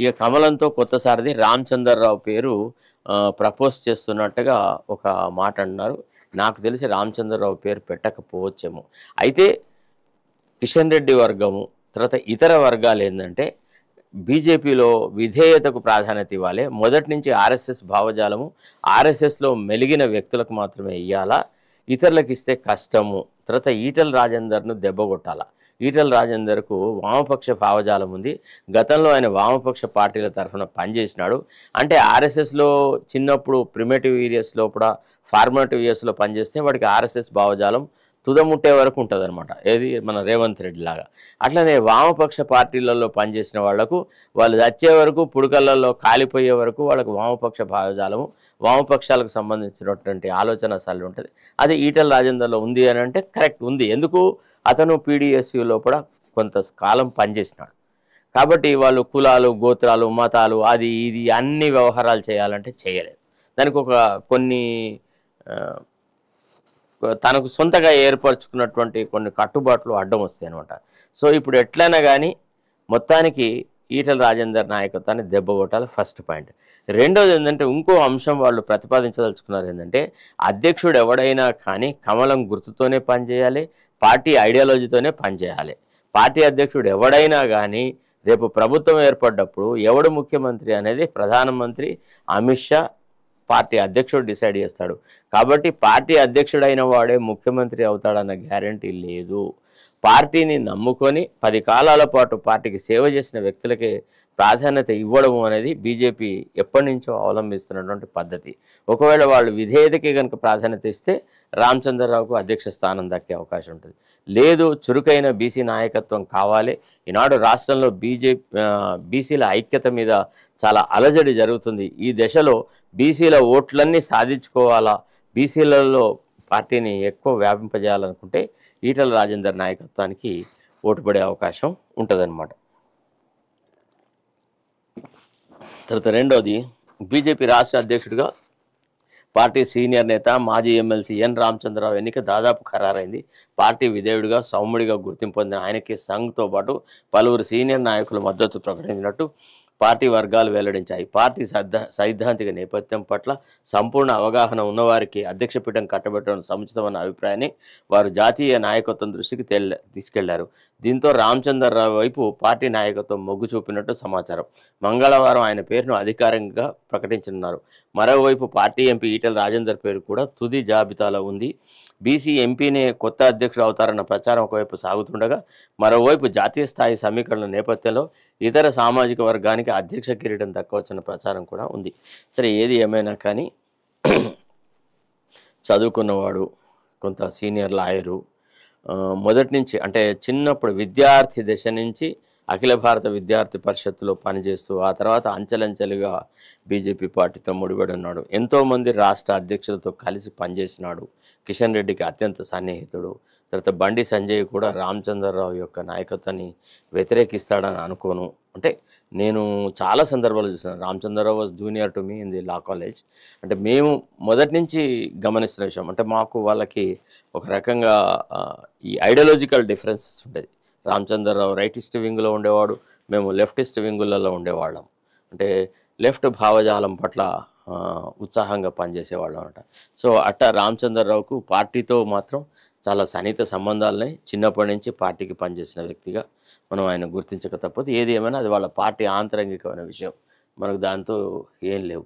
ఇక కమలంతో కొత్త సారథి రామచంద్రరావు పేరు ప్రపోజ్ చేస్తున్నట్టుగా ఒక మాట అన్నారు. నాకు తెలిసి రామచంద్రరావు పేరు పెట్టకపోవచ్చేమో. అయితే కిషన్ రెడ్డి వర్గము తర్వాత ఇతర వర్గాలు ఏంటంటే బీజేపీలో విధేయతకు ప్రాధాన్యత ఇవ్వాలి. మొదటి నుంచి ఆర్ఎస్ఎస్ భావజాలము, ఆర్ఎస్ఎస్లో మెలిగిన వ్యక్తులకు మాత్రమే ఇవ్వాలా, ఇతరులకు ఇస్తే కష్టము. తర్వాత ఈటల రాజేందర్ను దెబ్బగొట్టాల. ఈటల రాజేందర్కు వామపక్ష భావజాలం ఉంది. గతంలో ఆయన వామపక్ష పార్టీల తరఫున పనిచేసినాడు. అంటే ఆర్ఎస్ఎస్లో చిన్నప్పుడు ప్రిమేటివ్ ఇయర్స్ లోపల ఫార్మేటివ్ ఇయర్స్లో పనిచేస్తే వాడికి ఆర్ఎస్ఎస్ భావజాలం తుదముట్టే వరకు ఉంటుంది అనమాట. ఏది మన రేవంత్ రెడ్డి లాగా. అట్లనే వామపక్ష పార్టీలలో పనిచేసిన వాళ్లకు వాళ్ళు చచ్చే వరకు పుడకలలో కాలిపోయే వరకు వాళ్ళకు వామపక్ష భావజాలము, వామపక్షాలకు సంబంధించినటువంటి ఆలోచన సరళి ఉంటుంది. అది ఈటల రాజేందర్లో ఉంది అని అంటే కరెక్ట్ ఉంది. ఎందుకు? అతను పీడిఎస్యు లోపల కొంత కాలం పనిచేసినాడు. కాబట్టి వాళ్ళు కులాలు, గోత్రాలు, మతాలు అది ఇది అన్ని వ్యవహారాలు చేయాలంటే చేయలేదు. దానికి ఒక కొన్ని తనకు సొంతగా ఏర్పరచుకున్నటువంటి కొన్ని కట్టుబాట్లు అడ్డం వస్తాయి అనమాట. సో ఇప్పుడు ఎట్లయినా కానీ మొత్తానికి ఈటల రాజేందర్ నాయకత్వాన్ని దెబ్బకొట్టాలి, ఫస్ట్ పాయింట్. రెండోది ఏంటంటే ఇంకో అంశం వాళ్ళు ప్రతిపాదించదలుచుకున్నారు ఏంటంటే అధ్యక్షుడు ఎవడైనా కానీ కమలం గుర్తుతోనే పనిచేయాలి, పార్టీ ఐడియాలజీతోనే పనిచేయాలి. పార్టీ అధ్యక్షుడు ఎవడైనా కానీ రేపు ప్రభుత్వం ఏర్పడ్డప్పుడు ఎవడు ముఖ్యమంత్రి అనేది ప్రధానమంత్రి అమిత్ షా పార్టీ అధ్యక్షుడు డిసైడ్ చేస్తాడు. కాబట్టి పార్టీ అధ్యక్షుడైన వాడే ముఖ్యమంత్రి అవుతాడన్న గ్యారంటీ లేదు. పార్టీని నమ్ముకొని 10 కాలాల పాటు పార్టీకి సేవ చేసిన వ్యక్తులకే ప్రాధాన్యత ఇవ్వడం అనేది బీజేపీ ఎప్పటి నుంచో అవలంబిస్తున్నటువంటి పద్ధతి. ఒకవేళ వాళ్ళు విధేయతకి కనుక ప్రాధాన్యత ఇస్తే రామచంద్రరావుకు అధ్యక్ష స్థానం దక్కే అవకాశం ఉంటుంది. లేదు, చురుకైన బీసీ నాయకత్వం కావాలి. ఈనాడు రాష్ట్రంలో బీసీల ఐక్యత మీద చాలా అలజడి జరుగుతుంది. ఈ దశలో బీసీల ఓట్లన్నీ సాధించుకోవాలా, బీసీలలో పార్టీని ఎక్కువ వ్యాపింపజేయాలనుకుంటే ఈటల రాజేందర్ నాయకత్వానికి ఓటు పడే అవకాశం ఉంటుందన్నమాట. తర్వాత రెండోది, బీజేపీ రాష్ట్ర అధ్యక్షుడిగా పార్టీ సీనియర్ నేత మాజీ ఎమ్మెల్సీ ఎన్ రామచంద్రరావు ఎన్నిక దాదాపు ఖరారైంది. పార్టీ విధేయుడిగా సౌమ్యుడిగా గుర్తింపు పొందిన ఆయనకి సంఘ్తో పాటు పలువురు సీనియర్ నాయకులు మద్దతు ప్రకటించినట్టు పార్టీ వర్గాలు వెల్లడించాయి. పార్టీ సైద్ధాంతిక నేపథ్యం పట్ల సంపూర్ణ అవగాహన ఉన్నవారికి అధ్యక్ష పీఠం కట్టబెట్టడం సముచితమైన అభిప్రాయాన్ని వారు జాతీయ నాయకత్వం దృష్టికి తీసుకెళ్లారు. దీంతో రామచంద్రరావు వైపు పార్టీ నాయకత్వం మొగ్గు చూపినట్టు సమాచారం. మంగళవారం ఆయన పేరును అధికారికంగా ప్రకటించనున్నారు. మరోవైపు పార్టీ ఎంపీ ఈటల రాజేందర్ పేరు కూడా తుది జాబితాలో ఉంది. బీసీ ఎంపీనే కొత్త అధ్యక్షుడు అవుతారన్న ప్రచారం ఒకవైపు సాగుతుండగా, మరోవైపు జాతీయ స్థాయి సమీకరణ నేపథ్యంలో ఇతర సామాజిక వర్గానికి అధ్యక్ష కిరీటం దక్కవచ్చన్న ప్రచారం కూడా ఉంది. సరే, ఏది ఏమైనా కానీ చదువుకున్నవాడు, కొంత సీనియర్ లాయరు, మొదటి నుంచి అంటే చిన్నప్పుడు విద్యార్థి దశ నుంచి అఖిల భారత విద్యార్థి పరిషత్తులో పనిచేస్తూ ఆ తర్వాత అంచెలంచెలుగా బీజేపీ పార్టీతో ముడిపడి ఉన్నాడు. ఎంతోమంది రాష్ట్ర అధ్యక్షులతో కలిసి పనిచేసినాడు. కిషన్ రెడ్డికి అత్యంత సన్నిహితుడు. తర్వాత బండి సంజయ్ కూడా రామచంద్రరావు యొక్క నాయకత్వాన్ని వ్యతిరేకిస్తాడని అనుకోను. అంటే నేను చాలా సందర్భాలు చూసాను. Ramachandrarao was junior to me in the law college. అంటే మేము మొదటి నుంచి గమనిస్తున్న విషయం అంటే మాకు వాళ్ళకి ఒక రకంగా ఈ ఐడియాలజికల్ డిఫరెన్సెస్ ఉండేది. రామచంద్రరావు రైటిస్ట్ వింగ్లో ఉండేవాడు, మేము లెఫ్టిస్ట్ వింగులలో ఉండేవాళ్ళం. అంటే లెఫ్ట్ భావజాలం పట్ల ఉత్సాహంగా పనిచేసేవాళ్ళం అనమాట. సో అట్టా రామచంద్రరావుకు పార్టీతో మాత్రం చాలా సన్నిహిత సంబంధాలున్నాయి. చిన్నప్పటి నుంచి పార్టీకి పనిచేసిన వ్యక్తిగా మనం ఆయన గుర్తించక తప్పదు. ఏది ఏమైనా అది వాళ్ళ పార్టీ ఆంతరంగికమైన విషయం, మనకు దాంతో ఏం లేవు.